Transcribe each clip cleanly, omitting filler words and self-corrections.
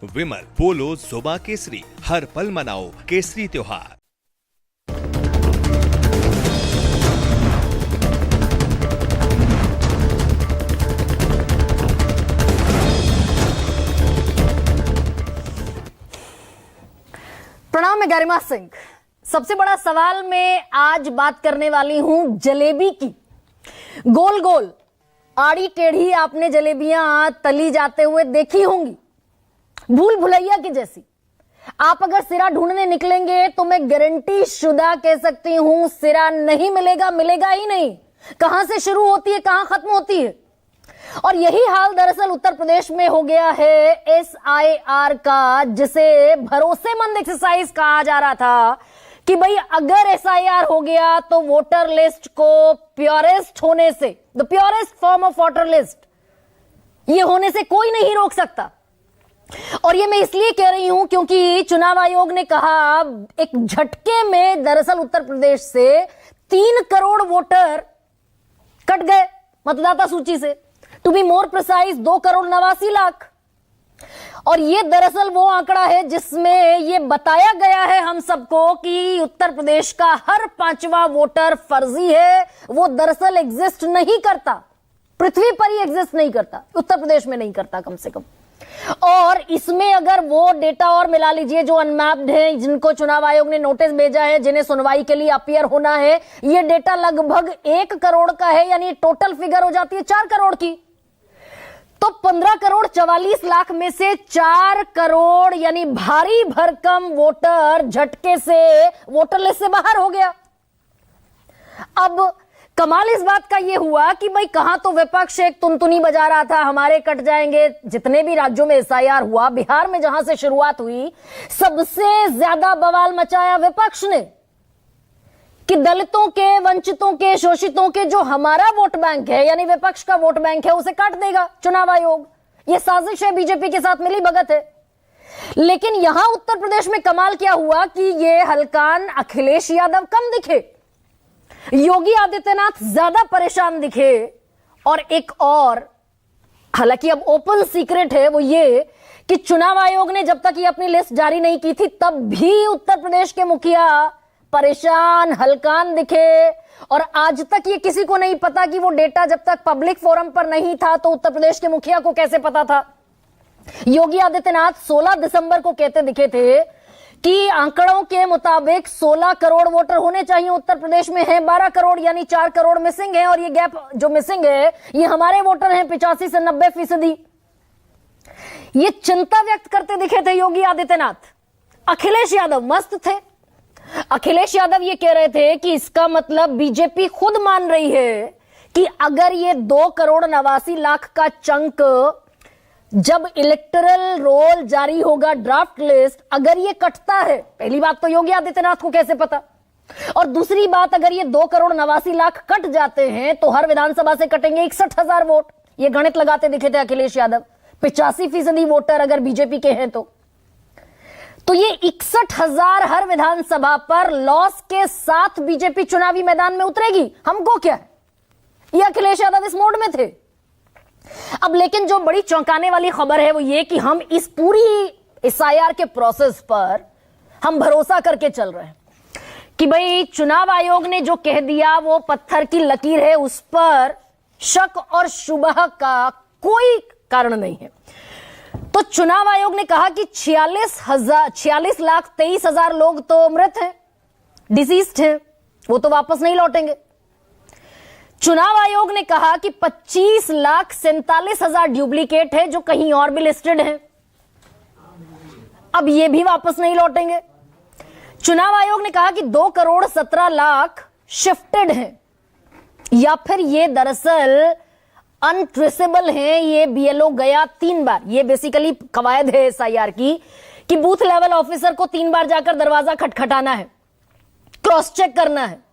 विमल, पोलो, जोमा केसरी, हर पल मनाओ केसरी त्योहार। प्रणाम, मैं गरिमा सिंह। सबसे बड़ा सवाल मैं आज बात करने वाली हूं जलेबी की। गोल गोल आड़ी टेढ़ी आपने जलेबियां तली जाते हुए देखी होंगी, भूल भुलैया की जैसी। आप अगर सिरा ढूंढने निकलेंगे तो मैं गारंटी शुदा कह सकती हूं सिरा नहीं मिलेगा, मिलेगा ही नहीं। कहां से शुरू होती है, कहां खत्म होती है। और यही हाल दरअसल उत्तर प्रदेश में हो गया है SIR का, जिसे भरोसेमंद एक्सरसाइज कहा जा रहा था कि भाई अगर SIR हो गया तो वोटर लिस्ट को प्योरेस्ट होने से, the purest form of voter list, ये होने से कोई नहीं रोक सकता। और ये मैं इसलिए कह रही हूं क्योंकि चुनाव आयोग ने कहा एक झटके में दरअसल उत्तर प्रदेश से 3 करोड़ वोटर कट गए मतदाता सूची से। To be more precise 2 crore 89 lakh. और ये दरअसल वो आंकड़ा है जिसमें ये बताया गया है हम सबको कि उत्तर प्रदेश का हर 5वां वोटर फर्जी है। वो दरअसल एग्जिस्ट नहीं करता, पृथ्वी पर ही एग्जिस्ट नहीं करता, उत्तर प्रदेश में नहीं करता कम से कम। और इसमें अगर वो डेटा और मिला लीजिए जो अनमैप्ड है, जिनको चुनाव आयोग ने नोटिस भेजा है, जिन्हें सुनवाई के लिए अपीयर होना है, ये डेटा लगभग 1 करोड़ का है, यानी टोटल फिगर हो जाती है 4 करोड़ की। तो 15 करोड़ 44 लाख में से 4 करोड़ यानी भारी भरकम वोटर झटके से वोटर लिस्ट से बाहर हो गया। अब कमाल इस बात का यह हुआ कि भाई कहां तो विपक्ष एक तुनतुनी बजा रहा था, हमारे कट जाएंगे। जितने भी राज्यों में SIR हुआ, बिहार में जहां से शुरुआत हुई, सबसे ज्यादा बवाल मचाया विपक्ष ने कि दलितों के, वंचितों के, शोषितों के जो हमारा वोट बैंक है, यानी विपक्ष का वोट बैंक है, उसे काट देगा चुनाव आयोग। यह साजिश है, बीजेपी के साथ मिली भगत है। लेकिन यहां उत्तर प्रदेश में कमाल क्या हुआ कि यह हलकान अखिलेश यादव कम दिखे, योगी आदित्यनाथ ज्यादा परेशान दिखे। और एक और, हालांकि अब ओपन सीक्रेट है, वो ये कि चुनाव आयोग ने जब तक ये अपनी लिस्ट जारी नहीं की थी तब भी उत्तर प्रदेश के मुखिया परेशान, हलकान दिखे। और आज तक ये किसी को नहीं पता कि वो डेटा जब तक पब्लिक फोरम पर नहीं था तो उत्तर प्रदेश के मुखिया को कैसे पता था। योगी आदित्यनाथ 16 दिसंबर को कहते दिखे थे कि आंकड़ों के मुताबिक 16 करोड़ वोटर होने चाहिए, उत्तर प्रदेश में है 12 करोड़, यानी 4 करोड़ मिसिंग है। और ये गैप जो मिसिंग है ये हमारे वोटर हैं 85 से 90%। ये चिंता व्यक्त करते दिखे थे योगी आदित्यनाथ। अखिलेश यादव मस्त थे। अखिलेश यादव ये कह रहे थे कि इसका मतलब बीजेपी खुद मान रही है कि अगर ये 2 करोड़ 89 लाख का चंक जब इलेक्टोरल रोल जारी होगा, ड्राफ्ट लिस्ट, अगर ये कटता है, पहली बात तो योगी आदित्यनाथ को कैसे पता, और दूसरी बात अगर ये 2 करोड़ 89 लाख कट जाते हैं तो हर विधानसभा से कटेंगे 61,000 वोट। ये गणित लगाते दिखे थे अखिलेश यादव। 85% वोटर अगर बीजेपी के हैं तो ये 61,000 हर विधानसभा पर लॉस के साथ बीजेपी चुनावी मैदान में उतरेगी। हमको क्या है, ये अखिलेश यादव इस मोड में थे। अब लेकिन जो बड़ी चौंकाने वाली खबर है वो ये कि हम इस पूरी SIR के प्रोसेस पर हम भरोसा करके चल रहे हैं कि भाई चुनाव आयोग ने जो कह दिया वो पत्थर की लकीर है, उस पर शक और शुबह का कोई कारण नहीं है। तो चुनाव आयोग ने कहा कि 46,23,000 लोग तो मृत हैं, डिसीज्ड हैं, वो तो वापस नहीं लौटेंगे। चुनाव आयोग ने कहा कि 25,47,000 डुप्लीकेट है जो कहीं और भी लिस्टेड हैं, अब ये भी वापस नहीं लौटेंगे। चुनाव आयोग ने कहा कि 2 करोड़ 17 लाख शिफ्टेड हैं, या फिर ये दरअसल अनट्रेसेबल है। ये BLO गया 3 बार। ये बेसिकली कवायद है SIR की कि बूथ लेवल ऑफिसर को 3 बार जाकर दरवाजा खटखटाना है, क्रॉस चेक करना है।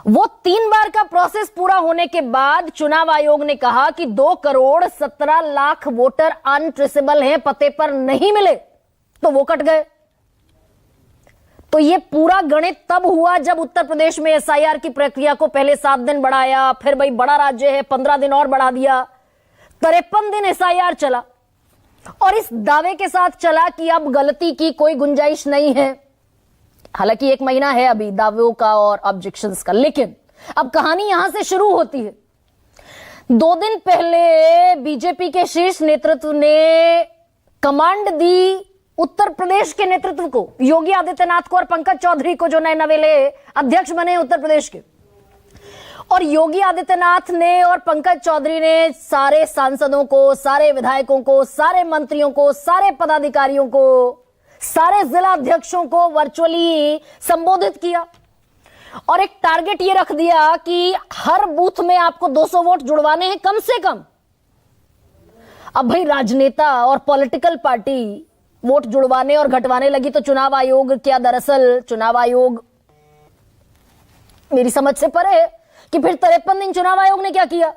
वो 3 बार का प्रोसेस पूरा होने के बाद चुनाव आयोग ने कहा कि 2 करोड़ 17 लाख वोटर अनट्रेसेबल हैं, पते पर नहीं मिले, तो वो कट गए। तो ये पूरा गणित तब हुआ जब उत्तर प्रदेश में SIR की प्रक्रिया को पहले 7 दिन बढ़ाया, फिर भाई बड़ा राज्य है 15 दिन और बढ़ा दिया, 53 दिन SIR चला। और इस दावे के साथ चला कि अब गलती की कोई गुंजाइश नहीं है। हालांकि 1 महीना है अभी दावों का और ऑब्जेक्शंस का, लेकिन अब कहानी यहां से शुरू होती है। 2 दिन पहले बीजेपी के शीर्ष नेतृत्व ने कमांड दी उत्तर प्रदेश के नेतृत्व को, योगी आदित्यनाथ को और पंकज चौधरी को, जो नए नवेले अध्यक्ष बने उत्तर प्रदेश के। और योगी आदित्यनाथ ने और पंकज चौधरी ने सारे सांसदों को, सारे विधायकों को, सारे मंत्रियों को, सारे पदाधिकारियों को, सारे जिला अध्यक्षों को वर्चुअली संबोधित किया और एक टारगेट ये रख दिया कि हर बूथ में आपको 200 वोट जुड़वाने हैं कम से कम। अब भाई राजनेता और पॉलिटिकल पार्टी वोट जुड़वाने और घटवाने लगी तो चुनाव आयोग क्या, दरअसल चुनाव आयोग मेरी समझ से परे है कि फिर 53 दिन चुनाव आयोग ने क्या किया।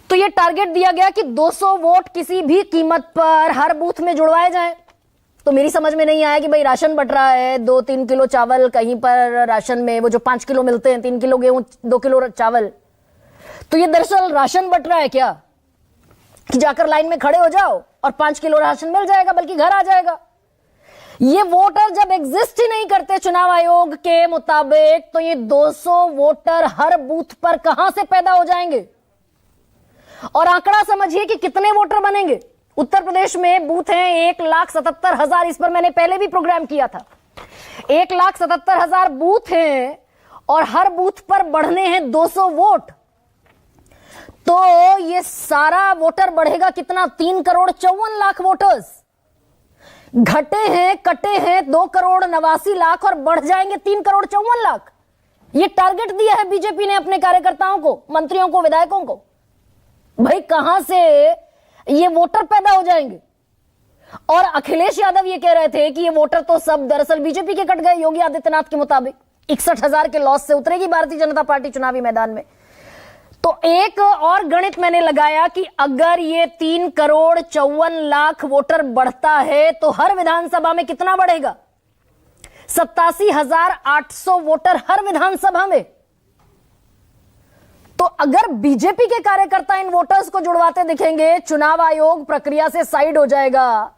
तो यह टारगेट दिया गया कि 200 वोट किसी भी कीमत पर हर बूथ में जुड़वाए जाएं। तो मेरी समझ में नहीं आया कि भाई राशन बट रहा है, 2-3 किलो चावल कहीं पर राशन में, वो जो 5 किलो मिलते हैं, 3 किलो गेहूं, 2 किलो चावल, तो ये दरअसल राशन बट रहा है क्या कि जाकर लाइन में खड़े हो जाओ और 5 किलो राशन मिल जाएगा, बल्कि घर आ जाएगा। ये वोटर जब एग्जिस्ट ही नहीं करते चुनाव आयोग के मुताबिक, तो ये 200 वोटर हर बूथ पर कहां से पैदा हो जाएंगे। और आंकड़ा समझिए कि कितने वोटर बनेंगे। उत्तर प्रदेश में बूथ हैं 1,77,000, इस पर मैंने पहले भी प्रोग्राम किया था। 1,77,000 बूथ हैं और हर बूथ पर बढ़ने हैं 200 वोट, तो ये सारा वोटर बढ़ेगा कितना, 3,54,00,000 वोटर्स। घटे हैं, कटे हैं 2,89,00,000 और बढ़ जाएंगे 3,54,00,000। ये टारगेट दिया है बीजेपी ने अपने कार्यकर्ताओं को, मंत्रियों को, विधायकों को। भाई कहां से ये वोटर पैदा हो जाएंगे। और अखिलेश यादव ये कह रहे थे कि ये वोटर तो सब दरअसल बीजेपी के कट गए। योगी आदित्यनाथ के मुताबिक 61,000 के लॉस से उतरेगी भारतीय जनता पार्टी चुनावी मैदान में। तो एक और गणित मैंने लगाया कि अगर ये 3,54,00,000 वोटर बढ़ता है तो हर विधानसभा में कितना बढ़ेगा, 87,800 वोटर हर विधानसभा में। तो अगर बीजेपी के कार्यकर्ता इन वोटर्स को जुड़वाते दिखेंगे, चुनाव आयोग प्रक्रिया से साइड हो जाएगा,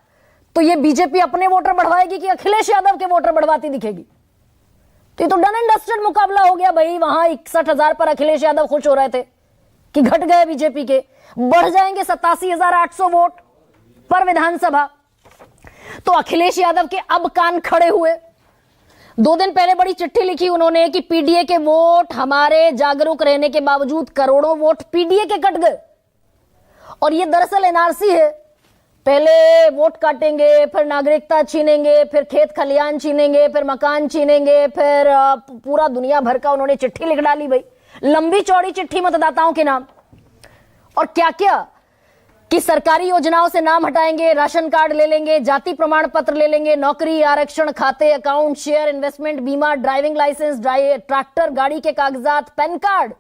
तो ये बीजेपी अपने वोटर बढ़वाएगी कि अखिलेश यादव के वोटर बढ़वाती दिखेगी। तो ये तो डन एंड डस्टेड मुकाबला हो गया भाई। वहां 61,000 पर अखिलेश यादव खुश हो रहे थे कि घट गए बीजेपी के, बढ़ जाएंगे 87,800 वोट पर विधानसभा। तो अखिलेश यादव के अब कान खड़े हुए। 2 दिन पहले बड़ी चिट्ठी लिखी उन्होंने कि पीडीए के वोट हमारे जागरूक रहने के बावजूद करोड़ों वोट पीडीए के कट गए। और ये दरअसल एनआरसी है। पहले वोट काटेंगे, फिर नागरिकता छीनेंगे, फिर खेत खलियान छीनेंगे, फिर मकान छीनेंगे, फिर पूरा दुनिया भर का उन्होंने चिट्ठी लिख डाली भाई, लंबी चौड़ी चिट्ठी मतदाताओं के नाम। और क्या क्या कि सरकारी योजनाओं से नाम हटाएंगे, राशन कार्ड ले लेंगे, जाति प्रमाण पत्र ले लेंगे, नौकरी, आरक्षण, खाते, अकाउंट, शेयर, इन्वेस्टमेंट, बीमा, ड्राइविंग लाइसेंस, ट्रैक्टर, गाड़ी के कागजात, pan card,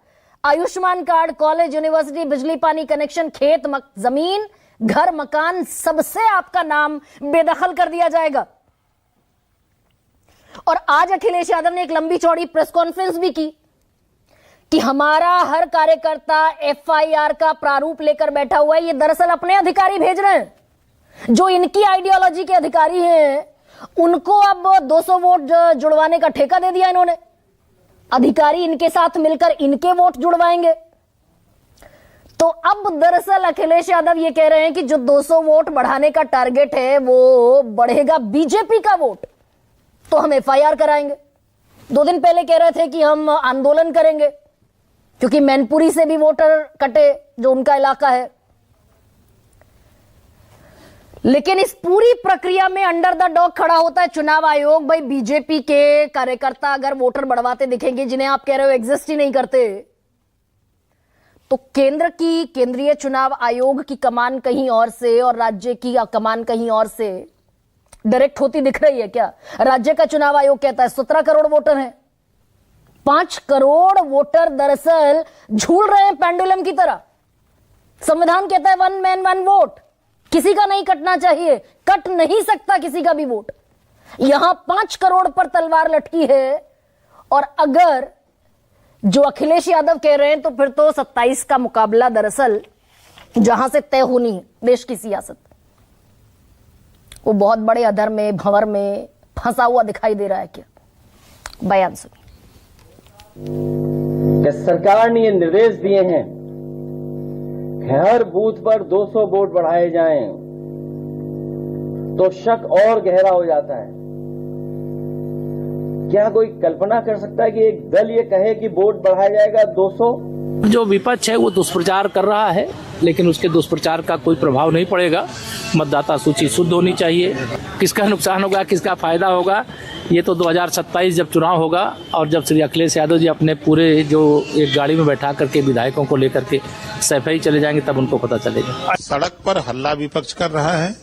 Ayushman card, college, university, बिजली पानी कनेक्शन, खेत, जमीन, घर, मकान, सबसे आपका नाम बेदखल कर दिया जाएगा। और आज अखिलेश यादव ने एक लंबी चौड़ी प्रेस कॉन्फ्रेंस भी की कि हमारा हर कार्यकर्ता एफआईआर का प्रारूप लेकर बैठा हुआ है। ये दरअसल अपने अधिकारी भेज रहे हैं, जो इनकी आइडियोलॉजी के अधिकारी हैं, उनको अब 200 वोट जुड़वाने का ठेका दे दिया इन्होंने। अधिकारी इनके साथ मिलकर इनके वोट जुड़वाएंगे। तो अब दरअसल अखिलेश यादव ये कह रहे हैं कि जो 200 वोट बढ़ाने का टारगेट है वो बढ़ेगा बीजेपी का वोट, तो हम एफआईआर कराएंगे। 2 दिन पहले कह रहे थे कि हम आंदोलन करेंगे क्योंकि मैनपुरी से भी वोटर कटे, जो उनका इलाका है। लेकिन इस पूरी प्रक्रिया में अंडर द डॉग खड़ा होता है चुनाव आयोग। भाई बीजेपी के कार्यकर्ता अगर वोटर बढ़वाते दिखेंगे, जिन्हें आप कह रहे हो एग्जिस्ट ही नहीं करते, तो केंद्र की केंद्रीय चुनाव आयोग की कमान कहीं और से और राज्य की कमान कहीं और से डायरेक्ट होती दिख रही है क्या? राज्य का चुनाव आयोग कहता है 17 करोड़ वोटर हैं। 5 करोड़ वोटर दरअसल झूल रहे हैं पेंडुलम की तरह। संविधान कहता है 1 मैन 1 वोट, किसी का नहीं कटना चाहिए, कट नहीं सकता किसी का भी वोट। यहां 5 करोड़ पर तलवार लटकी है। और अगर जो अखिलेश यादव कह रहे हैं, तो फिर तो 27 का मुकाबला दरअसल जहां से तय होनी है देश की सियासत, वो बहुत बड़े अधर में भंवर में फंसा हुआ दिखाई दे रहा है क्या? बयान सुनिए। कि सरकार ने ये निर्देश दिए हैं कि हर बूथ पर 200 वोट बढ़ाए जाएं, तो शक और गहरा हो जाता है। क्या कोई कल्पना कर सकता है कि एक दल ये कहे कि वोट बढ़ाया जाएगा 200? जो विपक्ष है वो दुष्प्रचार कर रहा है, लेकिन उसके दुष्प्रचार का कोई प्रभाव नहीं पड़ेगा। मतदाता सूची शुद्ध होनी चाहिए। किसका नुकसान होगा, किसका फायदा होगा, ये तो 2027 जब चुनाव होगा और जब श्री अखिलेश यादव जी अपने पूरे जो एक गाड़ी में बैठा करके विधायकों को लेकर के सफाई चले जाएंगे, तब उनको पता चलेगा। सड़क पर हल्ला विपक्ष कर रहा है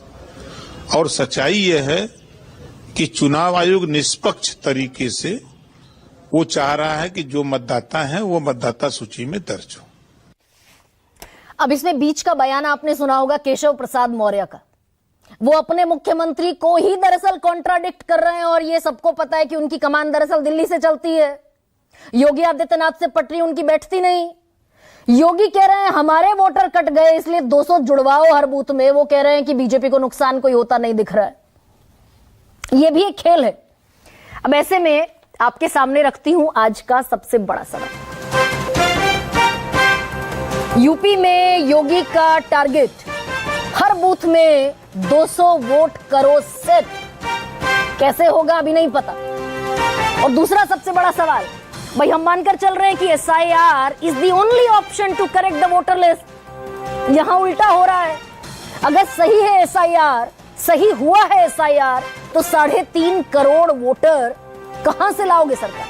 और सच्चाई ये है कि चुनाव आयोग निष्पक्ष तरीके से वो चाह रहा है कि जो मतदाता है वो मतदाता सूची में दर्ज हो। अब इसमें बीच का बयान आपने सुना होगा केशव प्रसाद मौर्य का। वो अपने मुख्यमंत्री को ही दरअसल कॉन्ट्राडिक्ट कर रहे हैं और ये सबको पता है कि उनकी कमान दरअसल दिल्ली से चलती है। योगी आदित्यनाथ से पटरी उनकी बैठती नहीं। योगी कह रहे हैं हमारे वोटर कट गए इसलिए 200 जुड़वाओ हर बूथ में। वो कह रहे हैं कि बीजेपी को नुकसान कोई होता नहीं दिख रहा है। ये भी एक खेल है। अब ऐसे में आपके सामने रखती हूं आज का सबसे बड़ा सवाल। यूपी में योगी का टारगेट हर बूथ में 200 वोट करो सेट। कैसे होगा अभी नहीं पता। और दूसरा सबसे बड़ा सवाल, भाई हम मानकर चल रहे हैं कि SIR is the only option to correct the voter list. यहां उल्टा हो रहा है। अगर सही है SIR, सही हुआ है SIR, तो 3.5 करोड़ वोटर कहां से लाओगे सरकार?